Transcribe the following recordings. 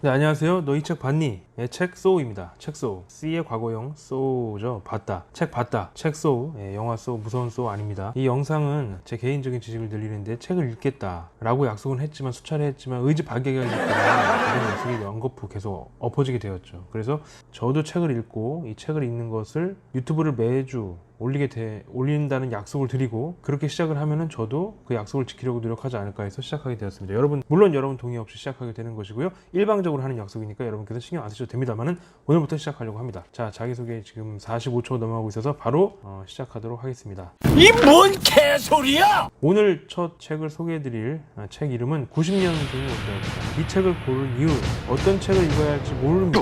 네, 안녕하세요. 너 이 책 봤니? 예, 책 소우입니다. 책 소우. C의 과거형 소우죠. 봤다. 책 봤다. 책 소우. 예, 영화 소우, 무서운 소우 아닙니다. 이 영상은 제 개인적인 지식을 늘리는데 책을 읽겠다 라고 약속은 했지만 수차례 했지만 의지박약이기 때문에 그런 약속이 연거푸 계속 엎어지게 되었죠. 그래서 저도 책을 읽고 이 책을 읽는 것을 유튜브를 매주 올린다는 약속을 드리고 그렇게 시작을 하면은 저도 그 약속을 지키려고 노력하지 않을까 해서 시작하게 되었습니다. 물론 여러분 동의 없이 시작하게 되는 것이고요. 일방적으로 하는 약속이니까 여러분께서 신경 안 쓰셔도 됩니다만은 오늘부터 시작하려고 합니다. 자, 자기소개 지금 45초 넘어가고 있어서 바로 시작하도록 하겠습니다. 이 뭔 개소리야! 오늘 첫 책을 소개해드릴 책 이름은 90년생이 온다입니다. 이 책을 고른 이유, 어떤 책을 읽어야 할지 모릅니다.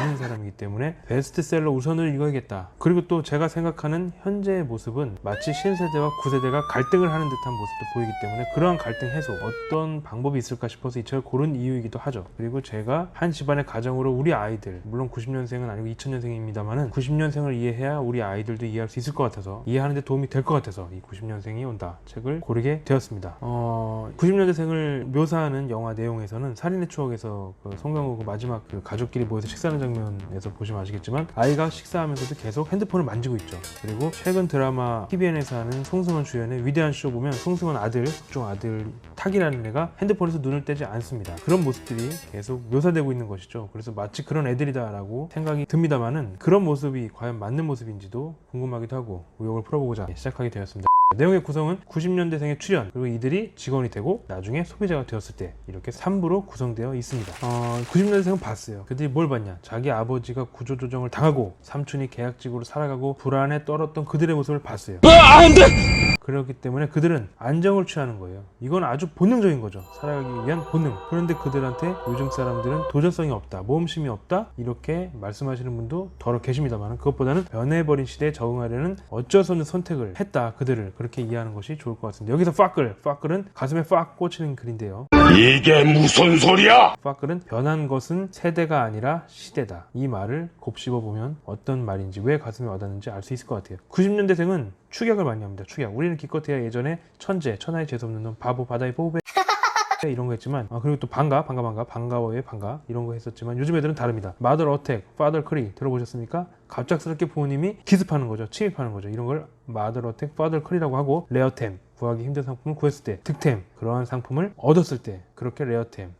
있는 사람이기 때문에 베스트셀러 우선을 읽어야겠다. 그리고 또 제가 생각하는 현재의 모습은 마치 신세대와 구세대가 갈등을 하는 듯한 모습도 보이기 때문에 그러한 갈등 해소, 어떤 방법이 있을까 싶어서 이 책을 고른 이유이기도 하죠. 그리고 제가 한 집안의 가정으로 우리 아이들, 물론 90년생은 아니고 2000년생입니다만은 90년생을 이해해야 우리 아이들도 이해할 수 있을 것 같아서, 이해하는 데 도움이 될 것 같아서 이 90년생이 온다 책을 고르게 되었습니다. 90년대생을 묘사하는 영화 내용에서는 살인의 추억에서 그 송강호 그 마지막 그 가족끼리 모여서 식사하는 장면에서 보시면 아시겠지만 아이가 식사하면서도 계속 핸드폰을 만지고 있죠. 그리고 최근 드라마 TVN에서 하는 송승헌 주연의 위대한 쇼 보면 송승헌 아들, 국종 아들 탁이라는 애가 핸드폰에서 눈을 떼지 않습니다. 그런 모습들이 계속 묘사되고 있는 것이죠. 그래서 마치 그런 애들이다라고 생각이 듭니다만은 그런 모습이 과연 맞는 모습인지도 궁금하기도 하고 의혹을 풀어보고자 시작하게 되었습니다. 내용의 구성은 90년대생의 출연, 그리고 이들이 직원이 되고 나중에 소비자가 되었을 때 이렇게 3부로 구성되어 있습니다. 90년대생은 봤어요. 그들이 뭘 봤냐? 자기 아버지가 구조조정을 당하고 삼촌이 계약직으로 살아가고 불안에 떨었던 그들의 모습을 봤어요. 안 돼! 그렇기 때문에 그들은 안정을 취하는 거예요. 이건 아주 본능적인 거죠. 살아가기 위한 본능. 그런데 그들한테 요즘 사람들은 도전성이 없다, 모험심이 없다, 이렇게 말씀하시는 분도 더러 계십니다만 그것보다는 변해버린 시대에 적응하려는 어쩔 수 없는 선택을 했다. 그들을 그렇게 이해하는 것이 좋을 것 같습니다. 여기서 파클은 가슴에 팍 꽂히는 글인데요. 이게 무슨 소리야! 파클은 변한 것은 세대가 아니라 시대다. 이 말을 곱씹어 보면 어떤 말인지, 왜 가슴에 와닿는지 알 수 있을 것 같아요. 90년대생은 축약을 많이 합니다. 축약. 우리는 기껏해야 예전에 천재, 천하의 재수없는 놈, 바보, 바다의 보배 이런 거 했지만, 그리고 또 반가워의 반가 이런 거 했었지만 요즘 애들은 다릅니다. 마더 어택, 파더 크리 들어보셨습니까? 갑작스럽게 부모님이 기습하는 거죠. 침입하는 거죠. 이런 걸 마더 어택, 파더 크리라고 하고, 레어템, 구하기 힘든 상품을 구했을 때, 득템, 그러한 상품을 얻었을 때, 그렇게 레어템,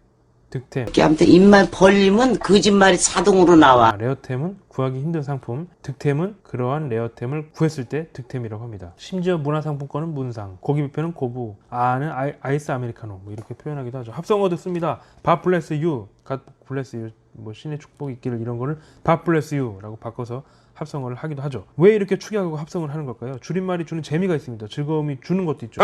득템. 아무튼 입만 벌리면 거짓말이 자동으로 나와. 레어템은 구하기 힘든 상품, 득템은 그러한 레어템을 구했을 때 득템이라고 합니다. 심지어 문화상품권은 문상, 고기 뷔페는 고부, 아는 아이스 아메리카노, 뭐 이렇게 표현하기도 하죠. 합성어도 씁니다. 밥 블레스 유, 갓 블레스 유, 뭐 신의 축복이 있기를, 이런 거를 밥 블레스 유라고 바꿔서 합성어를 하기도 하죠. 왜 이렇게 축약하고 합성을 하는 걸까요? 줄임말이 주는 재미가 있습니다. 즐거움이 주는 것도 있죠.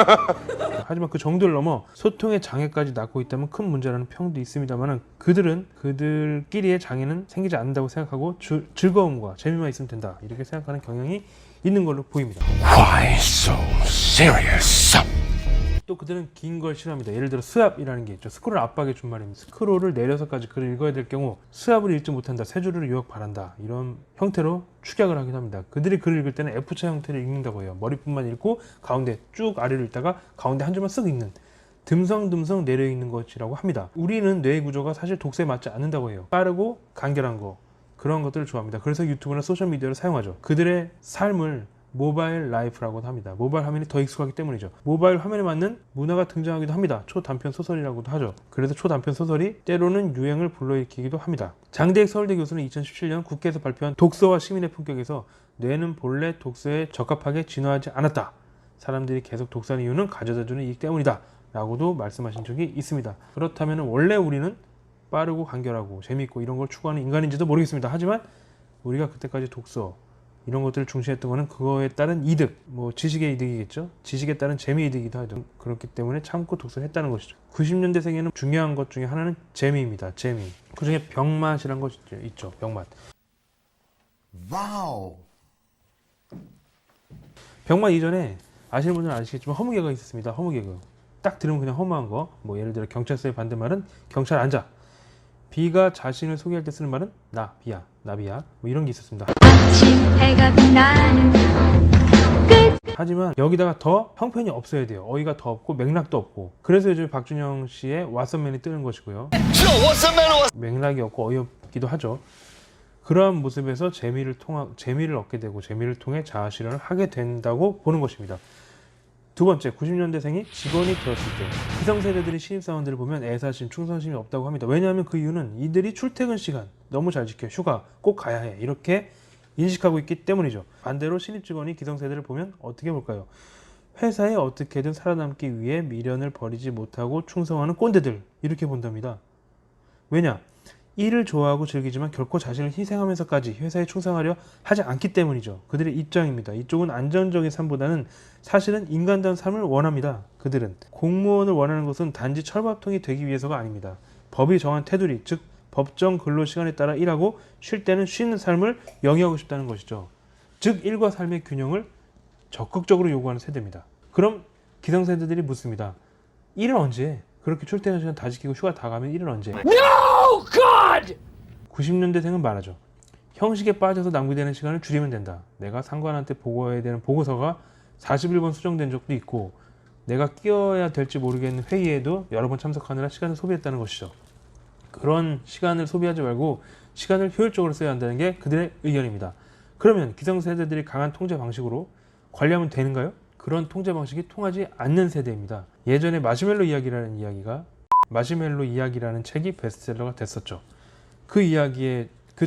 하지만 그 정도를 넘어 소통의 장애까지 낳고 있다면 큰 문제라는 평도 있습니다만 그들은 그들끼리의 장애는 생기지 않는다고 생각하고 즐거움과 재미만 있으면 된다, 이렇게 생각하는 경향이 있는 걸로 보입니다. Why so serious? 또 그들은 긴 걸 싫어합니다. 예를 들어 스압이라는 게 있죠. 스크롤 압박의 준말입니다. 스크롤을 내려서까지 글을 읽어야 될 경우 스압을 읽지 못한다, 세 줄을 요약 바란다, 이런 형태로 축약을 하기도 합니다. 그들이 글을 읽을 때는 F자 형태를 읽는다고 해요. 머리뿐만 읽고 가운데 쭉 아래로 읽다가 가운데 한 줄만 쓱 읽는, 듬성듬성 내려 읽는 것이라고 합니다. 우리는 뇌의 구조가 사실 독서에 맞지 않는다고 해요. 빠르고 간결한 거, 그런 것들을 좋아합니다. 그래서 유튜브나 소셜미디어를 사용하죠. 그들의 삶을 모바일 라이프라고도 합니다. 모바일 화면이 더 익숙하기 때문이죠. 모바일 화면에 맞는 문화가 등장하기도 합니다. 초단편 소설이라고도 하죠. 그래서 초단편 소설이 때로는 유행을 불러일으키기도 합니다. 장대익 서울대 교수는 2017년 국회에서 발표한 독서와 시민의 품격에서 뇌는 본래 독서에 적합하게 진화하지 않았다, 사람들이 계속 독서하는 이유는 가져다주는 이익 때문이다 라고도 말씀하신 적이 있습니다. 그렇다면 원래 우리는 빠르고 간결하고 재미있고 이런 걸 추구하는 인간인지도 모르겠습니다. 하지만 우리가 그때까지 독서 이런 것들을 중시했던 것은 그거에 따른 이득, 뭐 지식의 이득이겠죠. 지식에 따른 재미 이득이기도 하죠. 그렇기 때문에 참고 독서를 했다는 것이죠. 90년대생에는 중요한 것 중에 하나는 재미입니다. 재미. 그 중에 병맛이란 것이 있죠. 병맛. 와우. 병맛 이전에 아시는 분들은 아시겠지만 허무개그가 있었습니다. 허무개그. 딱 들으면 그냥 허무한 거. 뭐 예를 들어 경찰서의 반대말은 경찰 앉아. 비가 자신을 소개할 때 쓰는 말은 나 비야, 뭐 이런 게 있었습니다. 아침 해가 빛나는 하지만 여기다가 더 형편이 없어야 돼요. 어이가 더 없고 맥락도 없고. 그래서 요즘 박준영 씨의 왓썸맨이 뜨는 것이고요. 맥락이 없고 어이없기도 하죠. 그러한 모습에서 재미를 얻게 되고 재미를 통해 자아실현을 하게 된다고 보는 것입니다. 두 번째, 90년대생이 직원이 되었을 때 기성세대들이 신입사원들을 보면 애사심, 충성심이 없다고 합니다. 왜냐하면 그 이유는 이들이 출퇴근 시간 너무 잘 지켜, 휴가 꼭 가야 해, 이렇게 인식하고 있기 때문이죠. 반대로 신입 직원이 기성세대를 보면 어떻게 볼까요? 회사에 어떻게든 살아남기 위해 미련을 버리지 못하고 충성하는 꼰대들, 이렇게 본답니다. 왜냐? 일을 좋아하고 즐기지만 결코 자신을 희생하면서까지 회사에 충성하려 하지 않기 때문이죠. 그들의 입장입니다. 이쪽은 안정적인 삶보다는 사실은 인간다운 삶을 원합니다. 그들은 공무원을 원하는 것은 단지 철밥통이 되기 위해서가 아닙니다. 법이 정한 테두리, 즉 법정 근로시간에 따라 일하고 쉴 때는 쉬는 삶을 영위하고 싶다는 것이죠. 즉 일과 삶의 균형을 적극적으로 요구하는 세대입니다. 그럼 기성세대들이 묻습니다. 일은 언제 해? 그렇게 출퇴근 시간 다 지키고 휴가 다 가면 일은 언제 해? No, God! 90년대생은 말하죠. 형식에 빠져서 낭비되는 시간을 줄이면 된다. 내가 상관한테 보고해야 되는 보고서가 41번 수정된 적도 있고 내가 끼어야 될지 모르겠는 회의에도 여러 번 참석하느라 시간을 소비했다는 것이죠. 그런 시간을 소비하지 말고 시간을 효율적으로 써야 한다는 게 그들의 의견입니다. 그러면 기성세대들이 강한 통제 방식으로 관리하면 되는가요? 그런 통제 방식이 통하지 않는 세대입니다. 예전에 마시멜로 이야기라는 책이 베스트셀러가 됐었죠. 그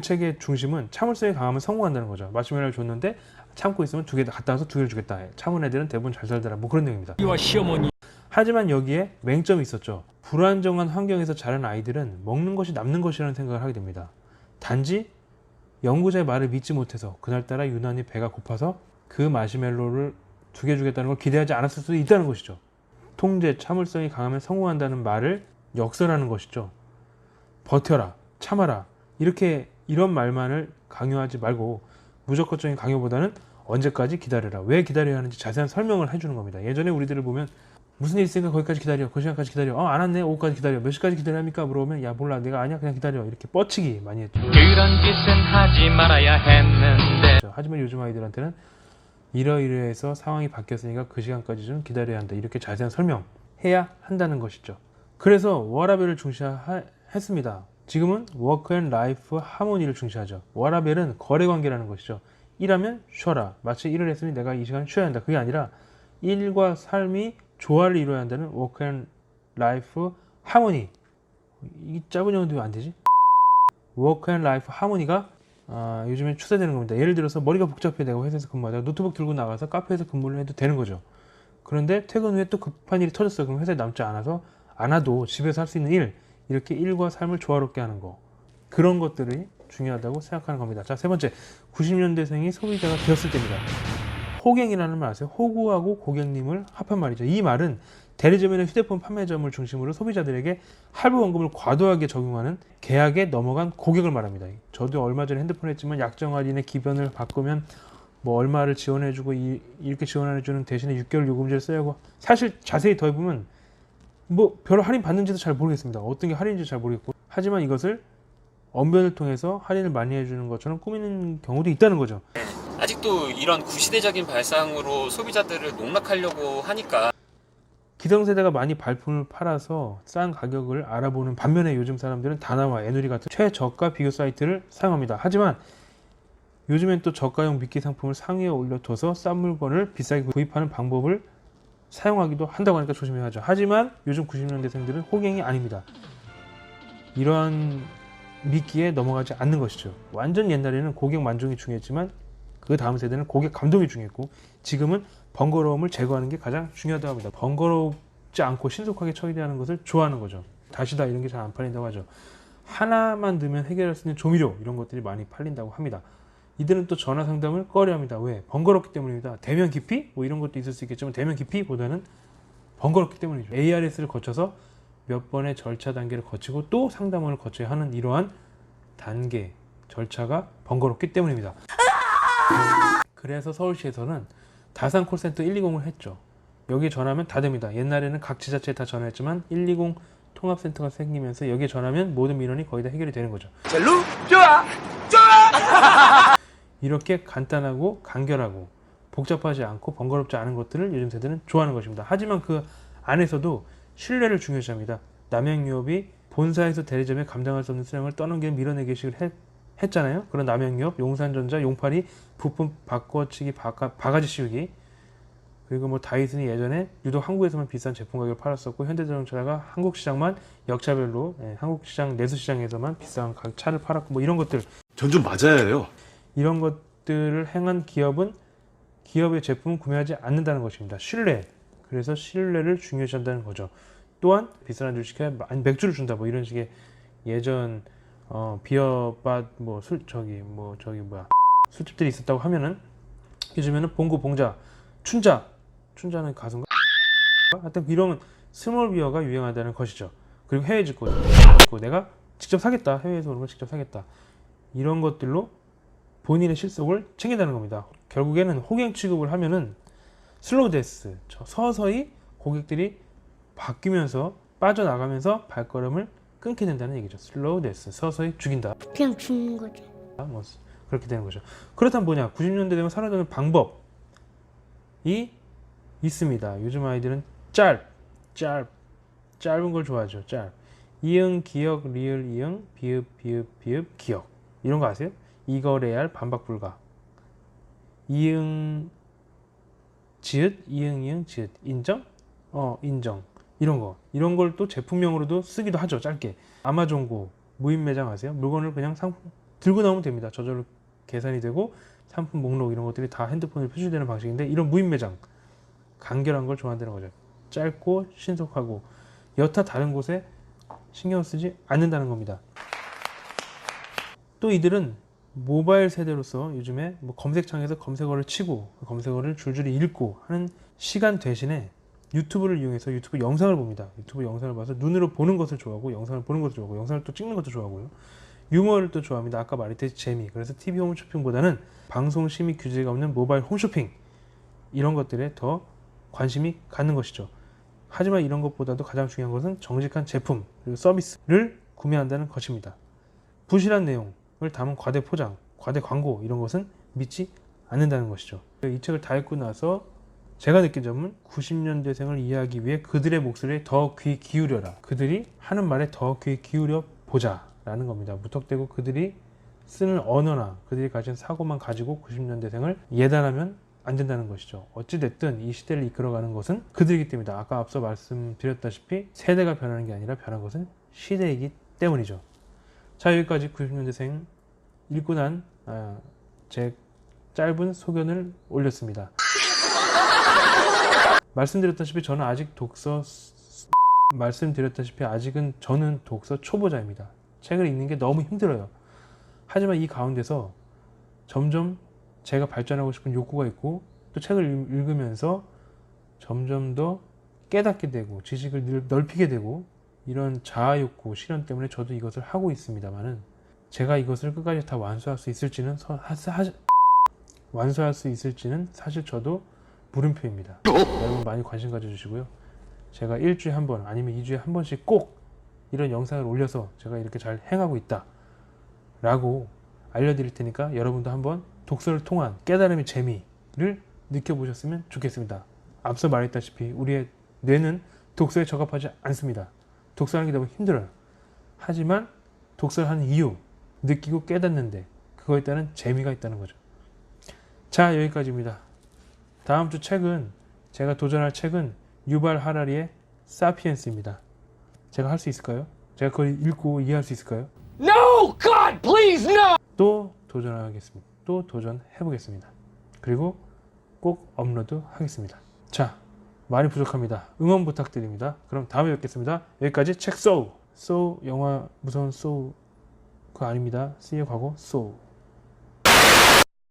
책의 중심은 참을성이 강하면 성공한다는 거죠. 마시멜로를 줬는데 참고 있으면 갖다 와서 두 개를 주겠다. 참은 애들은 대부분 잘 살더라. 뭐 그런 내용입니다. 하지만 여기에 맹점이 있었죠. 불안정한 환경에서 자란 아이들은 먹는 것이 남는 것이라는 생각을 하게 됩니다. 단지 연구자의 말을 믿지 못해서 그날따라 유난히 배가 고파서 그 마시멜로를 2개 주겠다는 걸 기대하지 않았을 수도 있다는 것이죠. 통제, 참을성이 강하면 성공한다는 말을 역설하는 것이죠. 버텨라, 참아라, 이런 말만을 강요하지 말고 무조건적인 강요보다는 언제까지 기다려라, 왜 기다려야 하는지 자세한 설명을 해주는 겁니다. 예전에 우리들을 보면 무슨 일 있으니까 거기까지 기다려, 그 시간까지 기다려, 안 왔네, 오후까지 기다려, 몇 시까지 기다려야 합니까? 물어보면 야 몰라, 내가 아니야, 그냥 기다려, 이렇게 뻗치기 많이 했죠. 그런 짓은 하지 말아야 했는데. 하지만 요즘 아이들한테는 이러이러해서 상황이 바뀌었으니까 그 시간까지 좀 기다려야 한다, 이렇게 자세한 설명해야 한다는 것이죠. 그래서 워라밸을 중시했습니다. 지금은 워크 앤 라이프 하모니를 중시하죠. 워라밸은 거래관계라는 것이죠. 일하면 쉬어라, 마치 일을 했으니 내가 이 시간 쉬어야 한다, 그게 아니라 일과 삶이 조화를 이루어야 한다는 워크 앤 라이프 하모니. 이 짧은 영어도 왜 안 되지? 워크 앤 라이프 하모니가 요즘에 추세되는 겁니다. 예를 들어서 머리가 복잡해, 내가 회사에서 근무하다가 노트북 들고 나가서 카페에서 근무를 해도 되는 거죠. 그런데 퇴근 후에 또 급한 일이 터졌어요. 그럼 회사에 남지 않아도 집에서 할 수 있는 일, 이렇게 일과 삶을 조화롭게 하는 거, 그런 것들이 중요하다고 생각하는 겁니다. 자, 세 번째, 90년대생이 소비자가 되었을 때입니다. 호갱이라는 말 아세요? 호구하고 고객님을 합한 말이죠. 이 말은 대리점이나 휴대폰 판매점을 중심으로 소비자들에게 할부 원금을 과도하게 적용하는 계약에 넘어간 고객을 말합니다. 저도 얼마 전에 핸드폰 했지만 약정 할인의 기변을 바꾸면 뭐 얼마를 지원해주고 이렇게 지원해주는 대신에 6개월 요금제를 써야 하고, 사실 자세히 더 해보면 뭐 별 할인 받는지도 잘 모르겠습니다. 어떤 게 할인인지 잘 모르겠고, 하지만 이것을 언변을 통해서 할인을 많이 해주는 것처럼 꾸미는 경우도 있다는 거죠. 아직도 이런 구시대적인 발상으로 소비자들을 농락하려고 하니까 기성세대가 많이 발품을 팔아서 싼 가격을 알아보는 반면에 요즘 사람들은 다나와 에누리 같은 최저가 비교 사이트를 사용합니다. 하지만 요즘엔 또 저가용 미끼 상품을 상위에 올려둬서 싼 물건을 비싸게 구입하는 방법을 사용하기도 한다고 하니까 조심해야 하죠. 하지만 요즘 90년대생들은 호갱이 아닙니다. 이러한 미끼에 넘어가지 않는 것이죠. 완전 옛날에는 고객 만족이 중요했지만 그 다음 세대는 고객 감동이 중요했고, 지금은 번거로움을 제거하는 게 가장 중요하다고 합니다. 번거롭지 않고 신속하게 처리하는 것을 좋아하는 거죠. 다시다 이런 게 잘 안 팔린다고 하죠. 하나만 넣으면 해결할 수 있는 조미료, 이런 것들이 많이 팔린다고 합니다. 이들은 또 전화 상담을 꺼려합니다. 왜? 번거롭기 때문입니다. 대면 기피? 뭐 이런 것도 있을 수 있겠지만 대면 기피보다는 번거롭기 때문이죠. ARS를 거쳐서 몇 번의 절차 단계를 거치고 또 상담원을 거쳐야 하는 이러한 단계, 절차가 번거롭기 때문입니다. 그래서 서울시에서는 다산 콜센터 120을 했죠. 여기 전화하면 다 됩니다. 옛날에는 각 지자체에 다 전화했지만 120 통합센터가 생기면서 여기에 전화하면 모든 민원이 거의 다 해결이 되는 거죠. 젤루 좋아. 이렇게 간단하고 간결하고 복잡하지 않고 번거롭지 않은 것들을 요즘 세대는 좋아하는 것입니다. 하지만 그 안에서도 신뢰를 중요시합니다. 남양유업이 본사에서 대리점에 감당할 수 없는 수량을 떠넘기는 밀어내기식을 했잖아요. 그런 남양유업, 용산전자, 용팔이, 부품 바꿔치기, 바가지 씌우기, 그리고 뭐 다이슨이 예전에 유독 한국에서만 비싼 제품 가격을 팔았었고, 현대자동차가 한국 시장만 역차별로 한국 시장 내수 시장에서만 비싼 차를 팔았고, 뭐 이런 것들, 전 좀 맞아야 해요. 이런 것들을 행한 기업은 기업의 제품을 구매하지 않는다는 것입니다. 신뢰. 그래서 신뢰를 중요시한다는 거죠. 또한 비싼 안주를 시켜야 맥주를 준다, 뭐 이런 식의 예전 비어바 뭐 술집들이 있었다고 하면은, 요즘에는 봉고, 봉자, 춘자는 가수인가? 하여튼 이런 스몰 비어가 유행하다는 것이죠. 그리고 해외 직구, 내가 직접 사겠다, 해외에서 오는 걸 직접 사겠다, 이런 것들로 본인의 실속을 챙긴다는 겁니다. 결국에는 호갱 취급을 하면은 슬로우 데스, 서서히 고객들이 바뀌면서 빠져나가면서 발걸음을 끊게 된다는 얘기죠. 슬로우 데스, 서서히 죽인다. 그냥 죽는 거죠. 뭐 그렇게 되는 거죠. 그렇다면 뭐냐? 90년대 되면 사라지는 방법이 있습니다. 요즘 아이들은 짧은 걸 좋아하죠. 이응, 기역, 리을, 이응, 비읍, 기역. 이런 거 아세요? 이거 레알, 반박 불가. 이응, 지읒, 이응, 지읒. 인정? 인정. 이런 걸 또 제품명으로도 쓰기도 하죠. 짧게. 아마존고, 무인 매장 아세요? 물건을 그냥 상품 들고 나오면 됩니다. 저절로 계산이 되고 상품 목록 이런 것들이 다 핸드폰에 표시되는 방식인데, 이런 무인 매장, 간결한 걸 좋아한다는 거죠. 짧고 신속하고 여타 다른 곳에 신경 쓰지 않는다는 겁니다. 또 이들은 모바일 세대로서 요즘에 뭐 검색창에서 검색어를 치고 검색어를 줄줄이 읽고 하는 시간 대신에 유튜브를 이용해서 유튜브 영상을 봅니다. 유튜브 영상을 봐서 눈으로 보는 것을 좋아하고, 영상을 보는 것을 좋아하고, 영상을 또 찍는 것도 좋아하고요. 유머를 또 좋아합니다. 아까 말했듯이 재미. 그래서 TV 홈쇼핑보다는 방송 심의 규제가 없는 모바일 홈쇼핑, 이런 것들에 더 관심이 가는 것이죠. 하지만 이런 것보다도 가장 중요한 것은 정직한 제품 그리고 서비스를 구매한다는 것입니다. 부실한 내용을 담은 과대 포장, 과대 광고, 이런 것은 믿지 않는다는 것이죠. 이 책을 다 읽고 나서 제가 느낀 점은 90년대생을 이해하기 위해 그들의 목소리에 더 귀 기울여라. 그들이 하는 말에 더 귀 기울여 보자 라는 겁니다. 무턱대고 그들이 쓰는 언어나 그들이 가진 사고만 가지고 90년대생을 예단하면 안 된다는 것이죠. 어찌됐든 이 시대를 이끌어가는 것은 그들이기 때문이다. 아까 앞서 말씀드렸다시피 세대가 변하는 게 아니라 변한 것은 시대이기 때문이죠. 자, 여기까지 90년대생 읽고 난 제 짧은 소견을 올렸습니다. 말씀드렸다시피 아직은 저는 독서 초보자입니다. 책을 읽는 게 너무 힘들어요. 하지만 이 가운데서 점점 제가 발전하고 싶은 욕구가 있고, 또 책을 읽으면서 점점 더 깨닫게 되고 지식을 넓히게 되고, 이런 자아 욕구, 실현 때문에 저도 이것을 하고 있습니다만은, 제가 이것을 끝까지 다 완수할 수 있을지는 사실 저도 물음표입니다. 여러분 많이 관심 가져주시고요. 제가 일주일에 한 번 아니면 2주에 한 번씩 꼭 이런 영상을 올려서 제가 이렇게 잘 행하고 있다 라고 알려드릴 테니까, 여러분도 한번 독서를 통한 깨달음의 재미를 느껴보셨으면 좋겠습니다. 앞서 말했다시피 우리의 뇌는 독서에 적합하지 않습니다. 독서하는 게 너무 힘들어요. 하지만 독서를 하는 이유, 느끼고 깨닫는데 그거에 따른 재미가 있다는 거죠. 자, 여기까지입니다. 다음 주 책은, 제가 도전할 책은 유발 하라리의 사피엔스입니다. 제가 할 수 있을까요? 제가 그걸 읽고 이해할 수 있을까요? No! God, please, no! 또 도전하겠습니다. 또 도전해보겠습니다. 그리고 꼭 업로드 하겠습니다. 자, 말이 부족합니다. 응원 부탁드립니다. 그럼 다음에 뵙겠습니다. 여기까지 책 소우 영화 무서운 소우 그거 아닙니다. C의 과거 소우.